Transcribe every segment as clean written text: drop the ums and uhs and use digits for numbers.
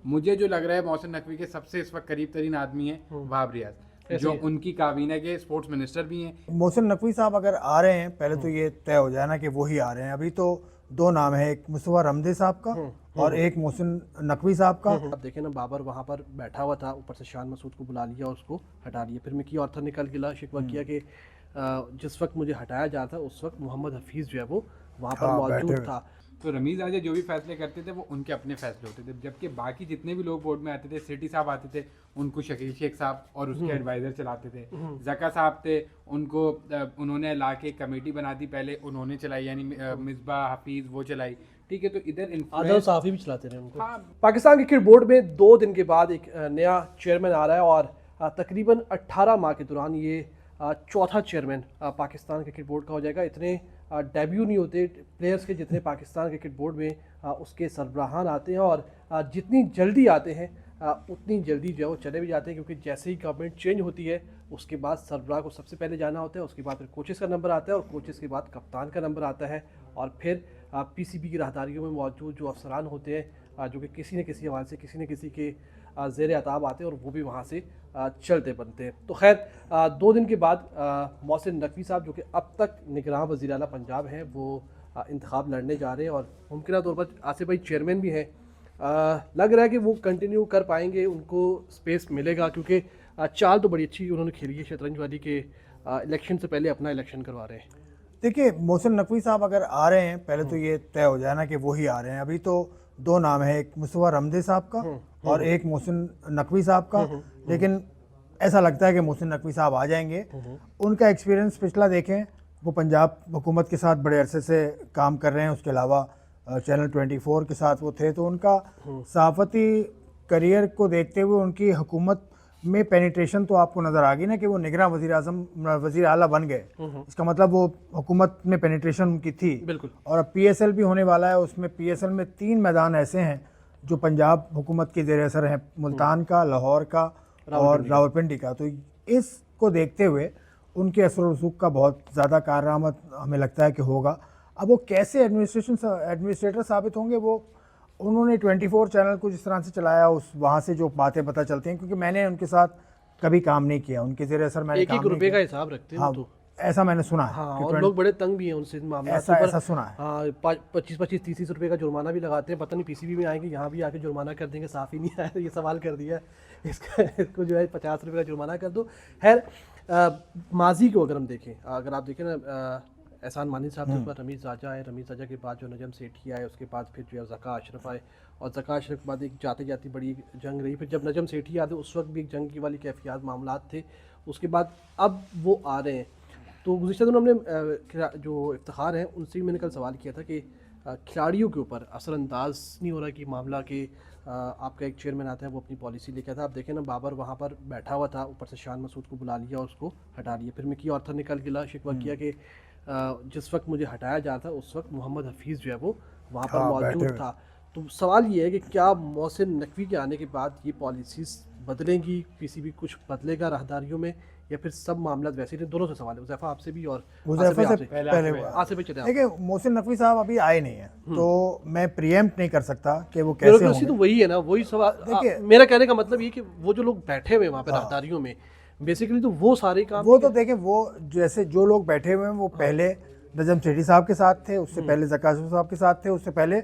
मुझे जो लग रहा है मोहसिन नकवी के सबसे इस वक्त करीब तरीन आदमी है वहाब रियाज, जो उनकी काबीना के स्पोर्ट्स मिनिस्टर भी हैं। मोहसिन नकवी साहब अगर आ रहे हैं, पहले तो ये तय हो जाए ना कि वो ही आ रहे हैं। अभी तो दो नाम है, एक मुस्तफा रमदे साहब का और एक मोहसिन नकवी साहब का। अब देखें ना, बाबर वहाँ पर बैठा हुआ था, ऊपर से शान मसूद को बुला लिया और उसको हटा लिया। फिर मिकी ऑर्थर निकल गिला शिकवा किया कि जिस वक्त मुझे हटाया जा था उस वक्त मोहम्मद हफीज़ जो है वो वहाँ पर मौजूद था। तो रमीज़ राजा जो भी फैसले करते थे वो उनके अपने फैसले होते थे, जबकि बाकी जितने भी लोग बोर्ड में आते थे, सिटी साहब आते थे, उनको शकील शेख साहब और उसके एडवाइज़र चलाते थे। जका साहब थे, उनको उन्होंने ला के कमेटी बना दी, पहले उन्होंने चलाई, यानी मिसबा हफीज़ वो चलाई। ठीक है, तो इधर आदल साफ़ी भी चलाते रहे उनको। पाकिस्तान क्रिकेट बोर्ड में 2 दिन के बाद एक नया चेयरमैन आ रहा है और तकरीबन 18 माह के दौरान ये चौथा चेयरमैन पाकिस्तान क्रिकेट बोर्ड का हो जाएगा। इतने डेब्यू नहीं होते प्लेयर्स के जितने पाकिस्तान क्रिकेट बोर्ड में उसके सरबराहान आते हैं, और जितनी जल्दी आते हैं उतनी जल्दी जो है वो चले भी जाते हैं, क्योंकि जैसे ही गवर्नमेंट चेंज होती है उसके बाद सरबराह को सबसे पहले जाना होता है, उसके बाद फिर कोचेस का नंबर आता है और कोचेस के बाद कप्तान का नंबर आता है, और फिर पीसीबी की राहदारियों में मौजूद जो अफसरान होते हैं जो कि किसी न किसी हवाले से किसी न किसी के ज़ेर अताब आते हैं और वो भी वहाँ से चलते बनते हैं। तो खैर 2 दिन के बाद मोहसिन नकवी साहब जो कि अब तक निगरान वज़ीर आला पंजाब हैं वो इंतखाब लड़ने जा रहे हैं, और मुमकिन तौर पर आसिफ भाई चेयरमैन भी हैं। लग रहा है कि वो कंटिन्यू कर पाएंगे, उनको स्पेस मिलेगा, क्योंकि चाल तो बड़ी अच्छी उन्होंने खेली है शतरंज वाली के इलेक्शन से पहले अपना इलेक्शन करवा रहे हैं। देखिए, मोहसिन नकवी साहब अगर आ रहे हैं, पहले तो ये तय हो जाए ना कि वो ही आ रहे हैं। अभी तो दो नाम है, एक मुस्तफा रमदे साहब का और एक मोहसिन नकवी साहब का। लेकिन ऐसा लगता है कि मोहसिन नकवी साहब आ जाएंगे। उनका एक्सपीरियंस पिछला देखें, वो पंजाब हुकूमत के साथ बड़े अरसे से काम कर रहे हैं, उसके अलावा चैनल 24 के साथ वो थे। तो उनका सहाफ़ती करियर को देखते हुए उनकी हुकूमत में पेनिट्रेशन तो आपको नज़र आ गई ना कि वो निगरान वज़ीर आला बन गए। इसका मतलब वो हुकूमत में पेनिट्रेशन उनकी थी। बिल्कुल। और अब PSL भी होने वाला है, उसमें PSL में 3 मैदान ऐसे हैं जो पंजाब हुकूमत के ज़ेर असर हैं, मुल्तान का, लाहौर का और रावलपिंडी का। तो इसको देखते हुए उनके असर रसूख का बहुत ज़्यादा कारआमद हमें लगता है कि होगा। अब वो कैसे एडमिनिस्ट्रेटर साबित होंगे, वो उन्होंने 24 चैनल को जिस तरह से चलाया, उस वहाँ से जो बातें पता चलती हैं, क्योंकि मैंने उनके साथ कभी काम नहीं किया, उनके ज़ेर असर मैंने काम नहीं किया। ₹1 का हिसाब रखते हैं। हाँ, तो ऐसा मैंने सुना है। हाँ, और लोग बड़े तंग भी हैं उनसे मामला। ऐसा सुना है। हाँ, 25-25 ₹30 का जुर्माना भी लगाते हैं। पता नहीं पीसीबी में आएंगे, यहाँ भी आके जुर्माना कर देंगे। साफ़ ही नहीं आया, ये सवाल कर दिया इसको जो है ₹50 का जुर्माना कर दो। खैर, माजी को अगर हम देखें, अगर आप देखें ना, एहसान मानी साहब के ऊपर रमीज़ राजा आए, रमीज़ राजा के बाद जो नजम सेठी आए, उसके बाद फिर जो है ज़का अशरफ आए, और ज़का अशरफ के बाद एक जाते जाती बड़ी जंग रही। फिर जब नजम सेठी आए उस वक्त भी एक जंग की वाली कैफियत मामलात थे। उसके बाद अब वो आ रहे हैं। तो गुज़िश्ता दिनों हमने जो इफ्तिखार हैं उनसे भी मैंने कल सवाल किया था कि खिलाड़ियों के ऊपर असरअंदाज नहीं हो रहा कि मामला कि आपका एक चेयरमैन आता है वो अपनी पॉलिसी लेके आता है। आप देखें ना, बाबर वहाँ पर बैठा हुआ था, ऊपर से शान मसूद को बुला लिया और उसको हटा लिया। फिर मिकी ऑर्थर निकल गिला शिकवा किया कि जिस वक्त मुझे हटाया जा था उस वक्त मोहम्मद हफीज़ जो है वो वहाँ पर मौजूद था। तो सवाल ये है कि क्या मोहसिन नकवी के आने के बाद ये पॉलिसीज़ बदलेंगी, पीसीबी कुछ बदलेगा राहदारियों में, या फिर सब मामला वैसे ही? दोनों से सवाल है, उज़ैफ़ा आपसे भी और मुज़ैफ़ा से पहले आसिफ भाई। चले देखिए, मोहसिन नकवी साहब अभी आए नहीं हैं, तो मैं प्रीएम्प्ट नहीं कर सकता कि वो कैसे होंगे। तो वही है ना, वही सवाल। देखिए, मेरा कहने का मतलब ये कि वो जो लोग बैठे हुए वहाँ पे राहदारियों में, बेसिकली तो वो सारे काम वो तो देखें, वो जैसे जो लोग बैठे हुए हैं वो पहले नजम सेठी साहब के साथ थे, उससे पहले ज़का अशरफ साहब के साथ थे, उससे पहले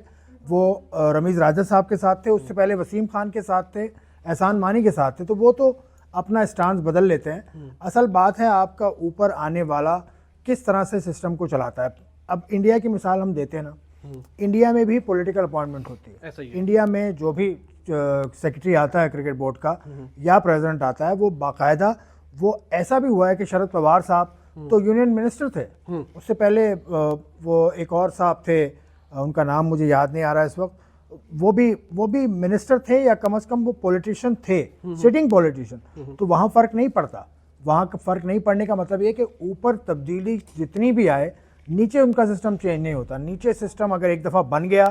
वो रमीज़ राजा साहब के साथ थे, उससे पहले वसीम खान के साथ थे, एहसान मानी के साथ थे। तो वो तो अपना स्टांस बदल लेते हैं। असल बात है आपका ऊपर आने वाला किस तरह से सिस्टम को चलाता है। अब इंडिया की मिसाल हम देते हैं ना, इंडिया में भी पॉलिटिकल अपॉइंटमेंट होती है। इंडिया में जो भी सेक्रेटरी आता है क्रिकेट बोर्ड का या प्रेसिडेंट आता है, वो बाकायदा, वो ऐसा भी हुआ है कि शरद पवार साहब तो यूनियन मिनिस्टर थे, उससे पहले वो एक और साहब थे, उनका नाम मुझे याद नहीं आ रहा है इस वक्त, वो भी मिनिस्टर थे या कम से कम वो पॉलिटिशियन थे, सिटिंग पॉलिटिशियन। तो वहाँ फ़र्क नहीं पड़ता। वहाँ का फ़र्क नहीं पड़ने का मतलब ये कि ऊपर तब्दीली जितनी भी आए, नीचे उनका सिस्टम चेंज नहीं होता। नीचे सिस्टम अगर एक दफ़ा बन गया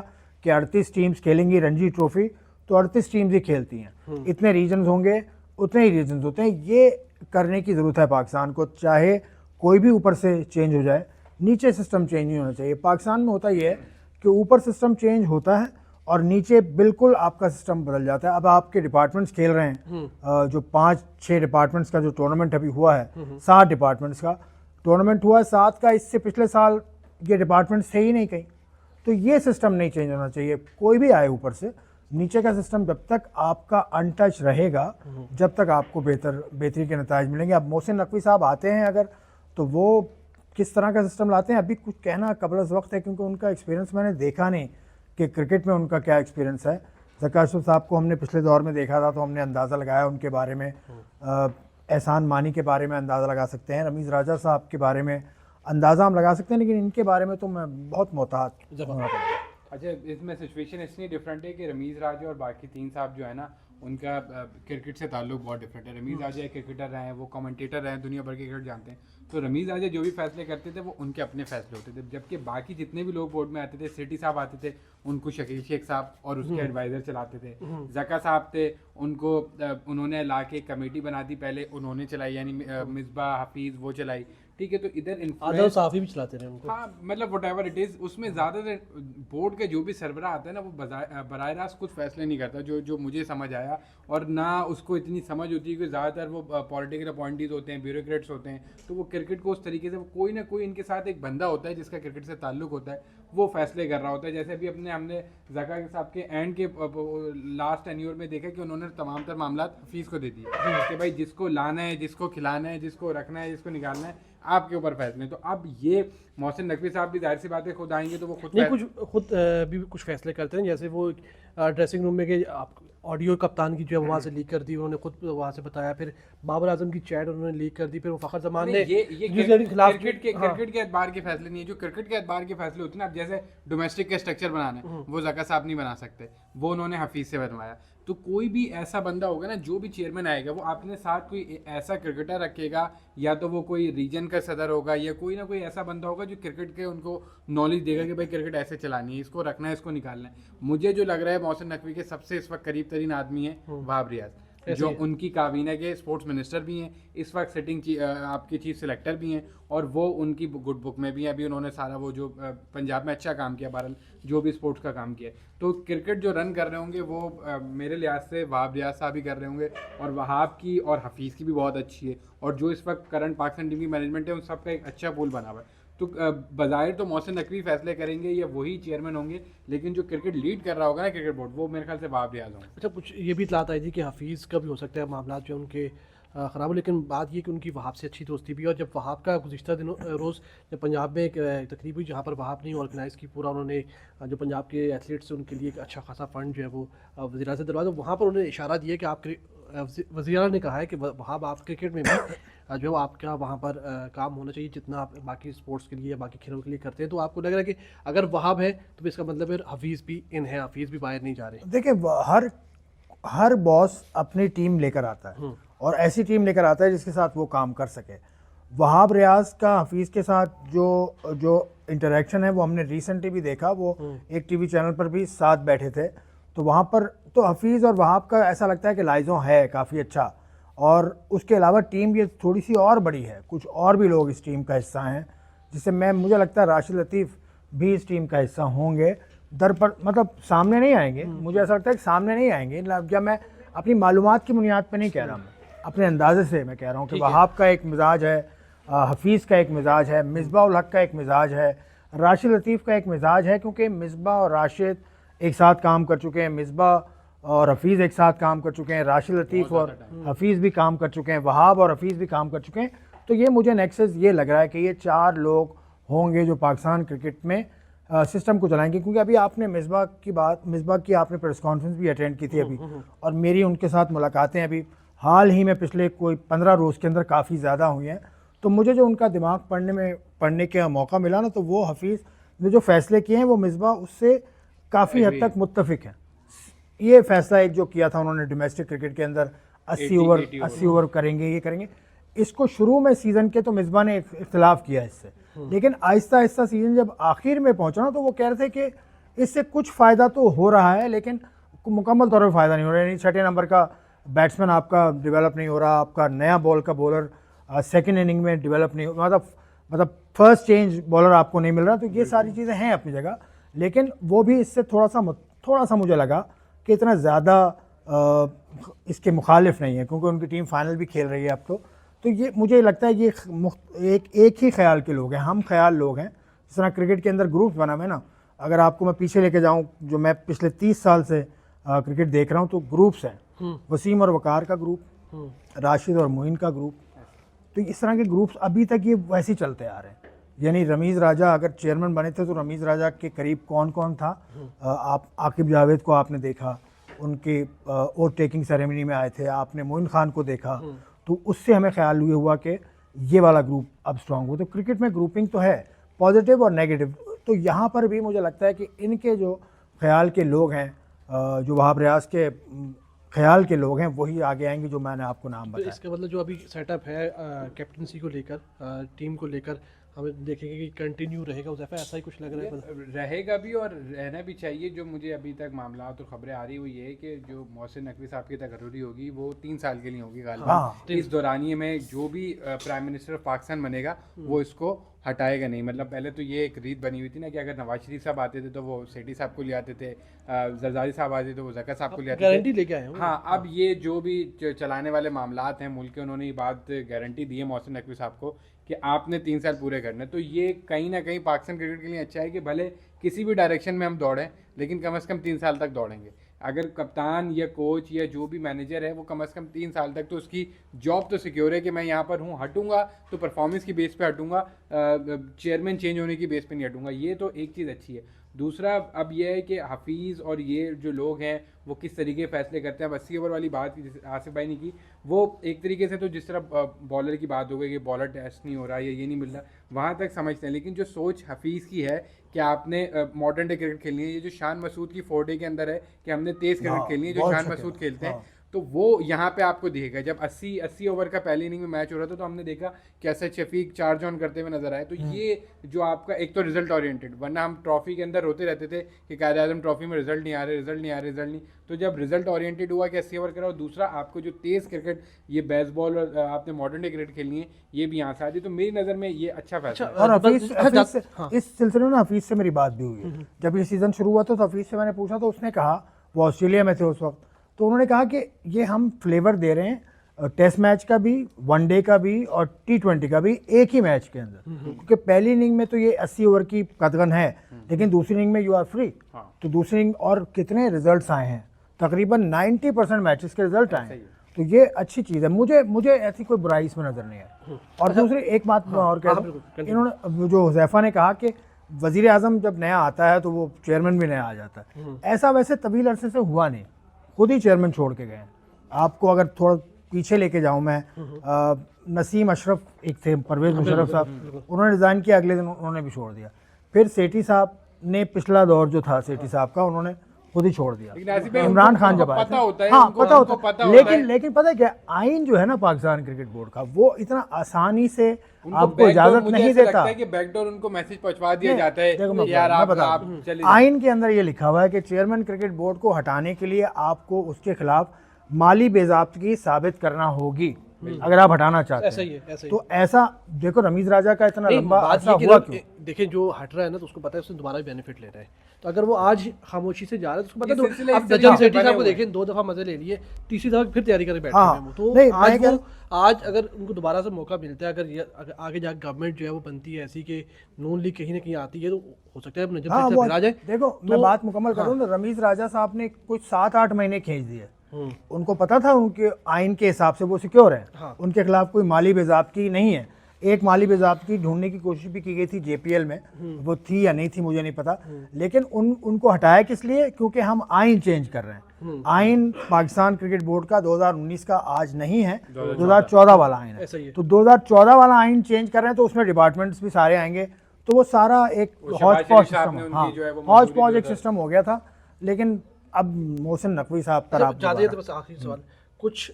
कि 38 टीम्स खेलेंगी रणजी ट्रॉफी, तो 38 टीम्स ही खेलती हैं। इतने रीजन्स होंगे, उतने ही रीजन्स होते हैं। ये करने की ज़रूरत है पाकिस्तान को, चाहे कोई भी ऊपर से चेंज हो जाए, नीचे सिस्टम चेंज नहीं होना चाहिए। पाकिस्तान में होता ये है कि ऊपर सिस्टम चेंज होता है और नीचे बिल्कुल आपका सिस्टम बदल जाता है। अब आपके डिपार्टमेंट्स खेल रहे हैं, जो 5-6 डिपार्टमेंट्स का जो टूर्नामेंट अभी हुआ है, 7 डिपार्टमेंट्स का टूर्नामेंट हुआ है, 7 का इससे पिछले साल ये डिपार्टमेंट्स थे ही नहीं कहीं। तो ये सिस्टम नहीं चेंज होना चाहिए, कोई भी आए ऊपर से। नीचे का सिस्टम जब तक आपका अनटच रहेगा, जब तक आपको बेहतरी के नताइज मिलेंगे। अब मोहसिन नकवी साहब आते हैं अगर, तो वो किस तरह का सिस्टम लाते हैं अभी कुछ कहना कबल वक्त है, क्योंकि उनका एक्सपीरियंस मैंने देखा नहीं कि क्रिकेट में उनका क्या एक्सपीरियंस है। ज़का अशरफ साहब को हमने पिछले दौर में देखा था, तो हमने अंदाज़ा लगाया उनके बारे में। एहसान मानी के बारे में अंदाज़ा लगा सकते हैं, रमीज़ राजा साहब के बारे में अंदाज़ा हम लगा सकते हैं, लेकिन इनके बारे में तो मैं बहुत मोहतात होना पड़ेगा। अच्छा, इसमें सिचुएशन इसलिए डिफरेंट है कि रमीज़ राजा और बाकी 3 साहब जो है ना, उनका क्रिकेट से ताल्लुक बहुत डिफरेंट है। रमीज़ राजा एक क्रिकेटर रहे हैं, वो कमेंटेटर रहे हैं, दुनिया भर के क्रिकेट जानते हैं। तो रमीज़ राजा जो भी फैसले करते थे वो उनके अपने फैसले होते थे, जबकि बाकी जितने भी लोग बोर्ड में आते थे, सेठी साहब आते थे, उनको शकील शेख साहब और उसके एडवाइज़र चलाते थे। ज़का साहब थे, उनको उन्होंने ला के कमेटी बना दी, पहले उन्होंने चलाई, यानी मिसबा हफीज़ वो चलाई, ठीक है। तो इधर आदल साफ़ी भी चलाते रहे उनको। हाँ, मतलब व्हाटएवर इट इज़, उसमें ज़्यादातर बोर्ड का जो भी सरबराह आता है ना, वो बराह रास्त कुछ फैसले नहीं करता, जो मुझे समझ आया। और ना उसको इतनी समझ होती है कि ज़्यादातर वो पॉलिटिकल अपॉइंटीज होते हैं, ब्यूरोक्रेट्स होते हैं, तो वो क्रिकेट को उस तरीके से, कोई ना कोई इनके साथ एक बंदा होता है जिसका क्रिकेट से ताल्लुक होता है, वो फैसले कर रहा होता है। जैसे अभी हमने ज़का के साहब के एंड के लास्ट टेन्योर में देखा कि उन्होंने तमाम तर मामला हफीज़ को दे दिए कि भाई जिसको लाना है, जिसको खिलाना है, जिसको रखना है, जिसको निकालना है, आपके ऊपर फैसले। तो अब ये मोहसिन नकवी साहब भी जाहिर सी बात है खुद आएंगे, तो वो खुद भी कुछ फैसले करते हैं। जैसे वो ड्रेसिंग रूम में के ऑडियो कप्तान की जो है वहाँ से लीक कर दी, उन्होंने खुद वहाँ से बताया। फिर बाबर आजम की चैट उन्होंने लीक कर दी। फिर वो फ़खर जमान ने ये क्रिकेट के एतबार के फैसले नहीं है, जो क्रिकेट के एतबार के फैसले होते हैं ना, अब जैसे डोमेस्टिक के स्ट्रक्चर बनाना है, वो ज़का साहब नहीं बना सकते, वो उन्होंने हफीज़ से बनवाया। तो कोई भी ऐसा बंदा होगा ना, जो भी चेयरमैन आएगा, वो अपने साथ कोई ऐसा क्रिकेटर रखेगा, या तो वो कोई रीजन का सदर होगा, या कोई ना कोई ऐसा बंदा होगा जो क्रिकेट के उनको नॉलेज देगा कि भाई क्रिकेट ऐसे चलानी है, इसको रखना है, इसको निकालना है। मुझे जो लग रहा है मोहसिन नकवी के सबसे इस वक्त करीब तरीन आदमी है वहाब रियाज, जो उनकी काबीना के स्पोर्ट्स मिनिस्टर भी हैं, इस वक्त सिटिंग आपके चीफ सिलेक्टर भी हैं, और वो उनकी गुड बुक में भी हैं। अभी उन्होंने सारा वो जो पंजाब में अच्छा काम किया, बहरहाल जो भी स्पोर्ट्स का काम किया, तो क्रिकेट जो रन कर रहे होंगे वो मेरे लिहाज से वहाब रियाज साहब ही कर रहे होंगे। और वहाब की और हफीज़ की भी बहुत अच्छी है, और जो इस वक्त करंट पाकिस्तान टीम की मैनेजमेंट है, उन सब का एक अच्छा पूल बना हुआ है। तो बज़ाहिर तो मोहसिन नकवी फैसले करेंगे या वही चेयरमैन होंगे, लेकिन जो क्रिकेट लीड कर रहा होगा ना क्रिकेट बोर्ड, वो मेरे ख्याल से वहाब रियाज होंगे। अच्छा, कुछ ये भी इतलात आई थी कि हफीज़ का भी हो सकता है मामला जो उनके ख़राब हो, लेकिन बात ये कि उनकी वहाब से अच्छी दोस्ती भी है। और जब वहाब का गुज़िश्ता दिनों रोज़ जब पंजाब में एक तकरीब हुई जहाँ पर वहाब ने ऑर्गेनाइज़ की, पूरा उन्होंने जो पंजाब के एथलीट्स उनके लिए एक अच्छा खासा फ़ंड जो है वो वज़ीर से दिलवा, तो वहाँ पर उन्होंने इशारा दिया कि आप वज़ीर ने कहा है कि वहाब आप क्रिकेट में भी जो आपका वहाँ पर काम होना चाहिए जितना आप बाकी स्पोर्ट्स के लिए या बाकी खेलों के लिए करते हैं। तो आपको लग रहा है कि अगर वहाब है तो इसका मतलब है हफीज़ भी इन है, हफीज़ भी बाहर नहीं जा रहे। देखिए, हर बॉस अपनी टीम लेकर आता है, और ऐसी टीम लेकर आता है जिसके साथ वो काम कर सके। वहाब रियाज का हफीज़ के साथ जो इंटरेक्शन है वो हमने रिसेंटली भी देखा, वो एक टीवी चैनल पर भी साथ बैठे थे, तो वहाँ पर तो हफीज़ और वहाब का ऐसा लगता है कि लाइजों है काफ़ी अच्छा। और उसके अलावा टीम ये थोड़ी सी और बड़ी है, कुछ और भी लोग इस टीम का हिस्सा हैं, जिससे मुझे लगता है राशिद लतीफ़ भी इस टीम का हिस्सा होंगे। मतलब सामने नहीं आएंगे, मुझे ऐसा लगता है कि सामने नहीं आएंगे। जब मैं अपनी मालूमात की बुनियाद पर नहीं कह रहा, मैं अपने अंदाजे से मैं कह रहा हूँ कि वहाब का एक मिजाज है, हफीज़ का एक मिजाज है, मिसबा उल हक का एक मिजाज है, राशिद लतीफ़ का एक मिजाज है, क्योंकि मिसबा और राशिद एक साथ काम कर चुके हैं, मिसबा और हफीज़ एक साथ काम कर चुके हैं, राशिद लतीफ़ और हफीज़ भी काम कर चुके हैं, वहाब और हफीज़ भी काम कर चुके हैं। तो ये मुझे नेक्सस ये लग रहा है कि ये 4 लोग होंगे जो पाकिस्तान क्रिकेट में सिस्टम को चलाएंगे। क्योंकि अभी आपने मिसबा की आपने प्रेस कॉन्फ्रेंस भी अटेंड की थी अभी, और मेरी उनके साथ मुलाकातें अभी हाल ही में पिछले कोई 15 रोज़ के अंदर काफ़ी ज़्यादा हुई हैं। तो मुझे जो उनका दिमाग पढ़ने का मौका मिला ना, तो वो हफीज़ ने जो फ़ैसले किए हैं वो मिसबा उससे काफ़ी हद तक मुत्तफिक हैं। ये फ़ैसला एक जो किया था उन्होंने डोमेस्टिक क्रिकेट के अंदर 80 ओवर करेंगे, ये करेंगे, इसको शुरू में सीज़न के तो मिसबा ने इख्तिलाफ़ किया इससे, लेकिन आहिस्ता आहिस्ता सीज़न जब आखिर में पहुंचा ना, तो वो कह रहे थे कि इससे कुछ फ़ायदा तो हो रहा है, लेकिन मुकम्मल तौर पर फ़ायदा नहीं हो रहा है। यानी 6 नंबर का बैट्समैन आपका डेवलप नहीं हो रहा, आपका नया बॉल का बॉलर सेकेंड इनिंग में डेवलप नहीं हो, मतलब फर्स्ट चेंज बॉलर आपको नहीं मिल रहा। तो ये सारी चीज़ें हैं अपनी जगह, लेकिन वो भी इससे थोड़ा सा थोड़ा सा मुझे लगा कि इतना ज़्यादा इसके मुखालिफ नहीं है, क्योंकि उनकी टीम फाइनल भी खेल रही है अब तो ये मुझे लगता है ये एक ही ख्याल के लोग हैं, हम ख्याल लोग हैं। जिस तरह क्रिकेट के अंदर ग्रुप्स बना हुए ना, अगर आपको मैं पीछे लेके जाऊं, जो मैं पिछले 30 साल से क्रिकेट देख रहा हूं, तो ग्रुप्स हैं, वसीम और वकार का ग्रुप, राशिद और मोइन का ग्रुप। तो इस तरह के ग्रुप्स अभी तक ये वैसे ही चलते आ रहे हैं। यानी रमीज़ राजा अगर चेयरमैन बने थे तो रमीज़ राजा के करीब कौन कौन था, आप आकिब जावेद को आपने देखा, उनके ओथ टेकिंग सेरेमनी में आए थे, आपने मोइन खान को देखा, तो उससे हमें ख्याल ये हुआ कि ये वाला ग्रुप अब स्ट्रांग हुआ। तो क्रिकेट में ग्रुपिंग तो है, पॉजिटिव और नेगेटिव। तो यहाँ पर भी मुझे लगता है कि इनके जो ख्याल के लोग हैं, जो वहाब रियाज के ख्याल के लोग हैं, वही आगे आएंगे जो मैंने आपको नाम तो बताया। इसका मतलब जो अभी सेटअप है कैप्टनसी को लेकर, टीम को लेकर, हमें देखेंगे कि कंटिन्यू रहेगा उस ऐसा ही कुछ लग रहा है। रहेगा भी और रहना भी चाहिए। जो मुझे अभी तक मामला और खबरें आ रही हुई है कि जो मोहसिन नकवी साहब की तकर्री होगी वो 3 साल के लिए होगी गालिबा। इस दौरानिए में जो भी प्राइम मिनिस्टर ऑफ पाकिस्तान बनेगा वो इसको हटाएगा नहीं। मतलब पहले तो ये एक रीत बनी हुई थी ना कि अगर नवाज शरीफ साहब आते थे तो वो सेठी साहब को ले आते थे, जरदारी साहब आते थे तो वो जका साहब को ले आते थे, गारंटी लेके आए हैं। हाँ, अब ये जो भी चलाने वाले मामलात हैं मुल्क के, उन्होंने ये बात गारंटी दी है मोहसिन नकवी साहब को कि आपने 3 साल पूरे करने। तो ये कहीं ना कहीं पाकिस्तान क्रिकेट के लिए अच्छा है कि भले किसी भी डायरेक्शन में हम दौड़ें, लेकिन कम से कम 3 साल तक दौड़ेंगे। अगर कप्तान या कोच या जो भी मैनेजर है वो कम से कम 3 साल तक, तो उसकी जॉब तो सिक्योर है कि मैं यहाँ पर हूँ, हटूंगा तो परफॉर्मेंस की बेस पे हटूंगा, चेयरमैन चेंज होने की बेस पे नहीं हटूंगा। ये तो एक चीज़ अच्छी है। दूसरा अब यह है कि हफीज़ और ये जो लोग हैं वो किस तरीके फैसले करते हैं। अब 80 ओवर वाली बात आसिफ भाई ने की, वो एक तरीके से तो जिस तरह बॉलर की बात हो गई कि बॉलर टेस्ट नहीं हो रहा या ये नहीं मिल रहा, वहाँ तक समझते हैं। लेकिन जो सोच हफीज़ की है कि आपने मॉडर्न डे क्रिकेट खेलनी है, ये जो शान मसूद की 4 डे के अंदर है कि हमने तेज़ क्रिकेट खेलनी है जो शान मसूद खेलते हैं, तो वो यहाँ पे आपको दिखेगा। जब 80 ओवर का पहली इनिंग में मैच हो रहा था तो हमने देखा कि असद शफीक चार्ज ऑन करते हुए नजर आए। तो ये जो आपका एक तो रिजल्ट ओरिएंटेड, वरना हम ट्रॉफी के अंदर रोते रहते थे कि कायदे आजम ट्रॉफी में रिजल्ट नहीं आ रहे, रिजल्ट नहीं आ रहे, रिजल्ट नहीं। तो जब रिजल्ट ओरिएंटेड हुआ कि 80 ओवर करा, और दूसरा आपको जो तेज़ क्रिकेट, ये बेसबॉल और आपने मॉडर्न डे क्रिकेट खेलनी है, ये भी यहाँ से आ रही। तो मेरी नज़र में ये अच्छा फैसला है। और हफीज से इस सिलसिले में हफीज से मेरी बात भी हुई है। जब ये सीज़न शुरू हुआ तो हफीज से मैंने पूछा तो उसने कहा, वो ऑस्ट्रेलिया में थे उस वक्त, तो उन्होंने कहा कि ये हम फ्लेवर दे रहे हैं टेस्ट मैच का भी, वनडे का भी और T20 का भी एक ही मैच के अंदर। क्योंकि पहली इनिंग में तो ये 80 ओवर की कदगन है, लेकिन दूसरी इनिंग में यू आर फ्री। तो दूसरी इनिंग और कितने रिजल्ट्स आए हैं, तकरीबन 90% मैचेस के रिजल्ट आए हैं। तो ये अच्छी चीज़ है, मुझे ऐसी कोई बुराई इसमें नज़र नहीं है। और दूसरी एक बात मैं और कह दूं, इन्होंने जो हुज़ैफा ने कहा कि वज़ीर आज़म जब नया आता है तो वो चेयरमैन भी नया आ जाता है, ऐसा वैसे तवील अरसे से हुआ नहीं, खुद ही चेयरमैन छोड़ के गए। आपको अगर थोड़ा पीछे लेके जाऊं मैं, नसीम अशरफ एक थे, परवेज़ मुशर्रफ साहब, उन्होंने रिज़ाइन किया, अगले दिन उन्होंने भी छोड़ दिया। फिर सेठी साहब ने पिछला दौर जो था सेठी साहब का, उन्होंने खुद ही छोड़ दिया। इमरान खान जब आया, हाँ पता होता है, लेकिन पता है क्या, आइन जो है ना पाकिस्तान क्रिकेट बोर्ड का, वो इतना आसानी से आपको इजाजत नहीं देता कि बैकडोर उनको मैसेज पहुंचवा दिया जाता है। देखो यार मैं बता दूं, आइन के अंदर ये लिखा हुआ है कि चेयरमैन क्रिकेट बोर्ड को हटाने के लिए आपको उसके खिलाफ माली बेज़ाब्तगी साबित करना होगी अगर आप हटाना चाहते हैं। ऐसा ही है। तो ऐसा देखो, रमीज़ राजा का इतना लंबा अरसा हुआ क्यों? देखिए, जो हट रहा है ना तो उसको पता है उसने दोबारा बेनिफिट लेना है। तो अगर वो आज खामोशी से जा रहा है तो उसको पता है। तो अब जजन सेठी साहब को देखें, 2 दफ़ा मजे ले लिए, तीसरी दफ़ा फिर तैयारी करके बैठे हैं वो। तो आज अगर उनको दोबारा से मौका मिलता है, अगर आगे जाकर गवर्नमेंट जो है वो बनती है ऐसी कि नून लीग कहीं ना कहीं आती है, तो हो सकता है नजर से आ जाए। देखो मैं बात मुकम्मल करूँ ना, रमीज़ राजा साहब ने कुछ 7-8 महीने खींच दिए। उनको पता था उनके आइन के हिसाब से वो सिक्योर है, उनके खिलाफ कोई माली बेज़ाब्तगी नहीं है। एक माली बेज़ाब्तगी ढूंढने की कोशिश भी की गई थी JPL में, वो थी या नहीं थी मुझे नहीं पता, लेकिन उनको हटाया किस लिए? क्योंकि हम आइन चेंज कर रहे हैं। आइन पाकिस्तान क्रिकेट बोर्ड का 2019 का आज नहीं है, 2014 वाला आइन है। तो 2014 वाला आइन चेंज कर रहे हैं, तो उसमें डिपार्टमेंट्स भी सारे आएंगे। तो वो सारा एक हौज पौज सिस्टम हो गया था। लेकिन अब मोहसिन नकवी साहब का बस आखिरी सवाल, कुछ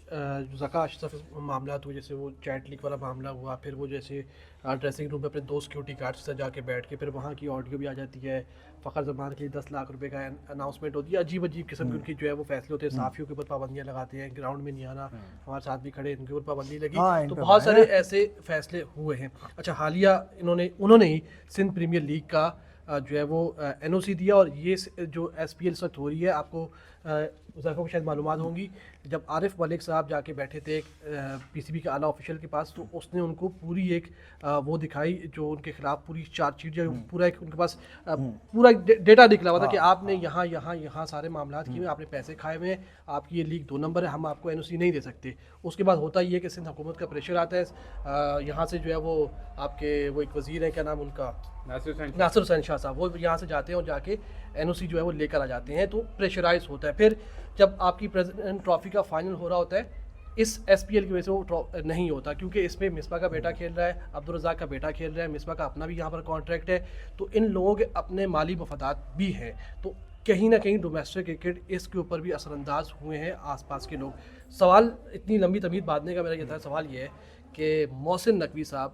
ज़का अशरफ मामला हुए, जैसे वो चैट लीक वाला मामला हुआ, फिर वो जैसे ड्रेसिंग रूम में अपने 2 सिक्योरिटी गार्ड से जाके बैठ के फिर वहाँ की ऑडियो भी आ जाती है, फ़खर ज़मान के लिए 10 लाख रुपए का अनाउंसमेंट होती है, अजीब किस्म की उनकी जो है वो फैसले होते हैं। सहाफ़ियों के ऊपर पाबंदियाँ लगाते हैं, ग्राउंड में नहीं आना, हमारे साथ भी खड़े, इनके ऊपर पाबंदी लगी। तो बहुत सारे ऐसे फैसले हुए हैं। अच्छा, हालिया उन्होंने ही सिंध प्रीमियर लीग का जो है वो NOC दिया। और ये जो SPL इस वक्त हो रही है, आपको ज़ाहिर को शायद मालूमात होंगी, जब आरिफ मलिक साहब जाके बैठे थे PCB के आला ऑफिशियल के पास, तो उसने उनको पूरी एक वो दिखाई जो उनके खिलाफ पूरी चार्जशीट जो पूरा एक उनके पास पूरा डेटा निकला हुआ था कि आपने यहाँ यहाँ यहाँ सारे मामला किए हुए, आपने पैसे खाए हुए हैं, आपकी ये लीक 2 नंबर है, हम आपको NOC नहीं दे सकते। उसके बाद होता ये है कि सिंध हुकूमत का प्रेशर आता है, यहाँ से जो है वो आपके वो एक वज़ीर है, क्या नाम उनका, नासिर हुसैन शाह साहब, वो यहाँ से जाते हैं और जाके NOC जो है वो लेकर आ जाते हैं, तो प्रेशराइज होता है। फिर जब आपकी प्रेसिडेंट ट्रॉफी का फाइनल हो रहा होता है, इस SPL की वजह से वो नहीं होता, क्योंकि इसमें मिसबा का बेटा खेल रहा है, अब्दुल रज़ाक का बेटा खेल रहा है, मिसबा का अपना भी यहाँ पर कॉन्ट्रैक्ट है, तो इन लोगों के अपने माली मफादात भी हैं, तो कहीं ना कहीं डोमेस्टिक क्रिकेट इसके ऊपर भी असरअंदाज हुए हैं आसपास के लोग। सवाल इतनी लंबी तमीद बांधने का मेरा ये था, सवाल ये है कि मोहसिन नकवी साहब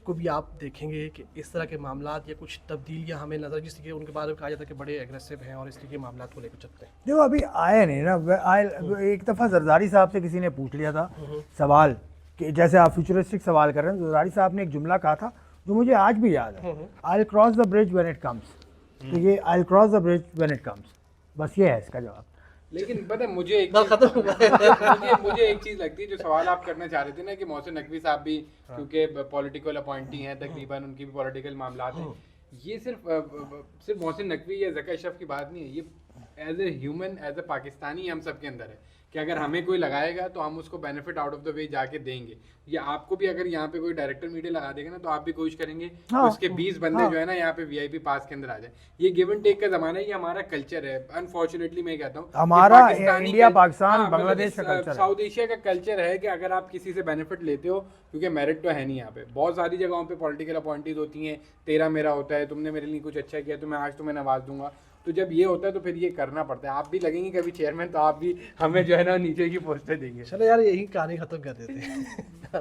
को भी आप देखेंगे कि इस तरह के मामलात या कुछ तब्दीलियां हमें नज़र, जिससे कि उनके बारे में कहा जाता है कि बड़े एग्रेसिव हैं और इसलिए मामलात को लेकर चलते हैं। देखो अभी आया नहीं ना, एक दफ़ा जरदारी साहब से किसी ने पूछ लिया था सवाल कि जैसे आप फ्यूचरिस्टिक सवाल कर रहे हैं, जरदारी साहब ने एक जुमला कहा था जो मुझे आज भी याद है, I will cross the bridge when it comes. तो ये I will cross the bridge when it comes, बस ये है इसका जवाब। लेकिन पता है मुझे एक मुझे एक चीज लगती है, जो सवाल आप करना चाह रहे थे ना कि मोहसिन नकवी साहब भी क्योंकि पॉलिटिकल अपॉइंटी हैं, तकरीबन उनकी भी पॉलिटिकल मामलात हैं, ये सिर्फ मोहसिन नकवी या ज़का अशरफ की बात नहीं है, ये as a human, as a Pakistani हम सब के अंदर है कि अगर हमें कोई लगाएगा तो हम उसको benefit out of the way जाके देंगे। या आपको भी अगर यहाँ पे कोई डायरेक्टर मीडिया लगा देगा ना, तो आप भी कोशिश करेंगे कि उसके 20 बंदे जो है ना यहाँ पे VIP पास के अंदर आ जाए। ये गिव एंड टेक का जमाना है, ये हमारा कल्चर है। अनफॉर्चुनेटली मैं कहता हूँ हमारा इंडिया, पाकिस्तान, बांग्लादेश का कल्चर, साउथ एशिया का कल्चर है कि अगर आप किसी से बेनिफिट लेते हो, क्योंकि मेरिट तो है नहीं यहाँ पे, बहुत सारी जगहों पे पॉलिटिकल अपॉइंटीज होती हैं, तेरा मेरा होता है, तुमने मेरे लिए कुछ अच्छा किया तो मैं आज तुम्हें नवाज दूंगा, तो जब ये होता है तो फिर ये करना पड़ता है। आप भी लगेंगे कभी चेयरमैन तो आप भी हमें जो है ना नीचे की पोस्टें देंगे। चलो यार, यही कहानी खत्म कर देते हैं।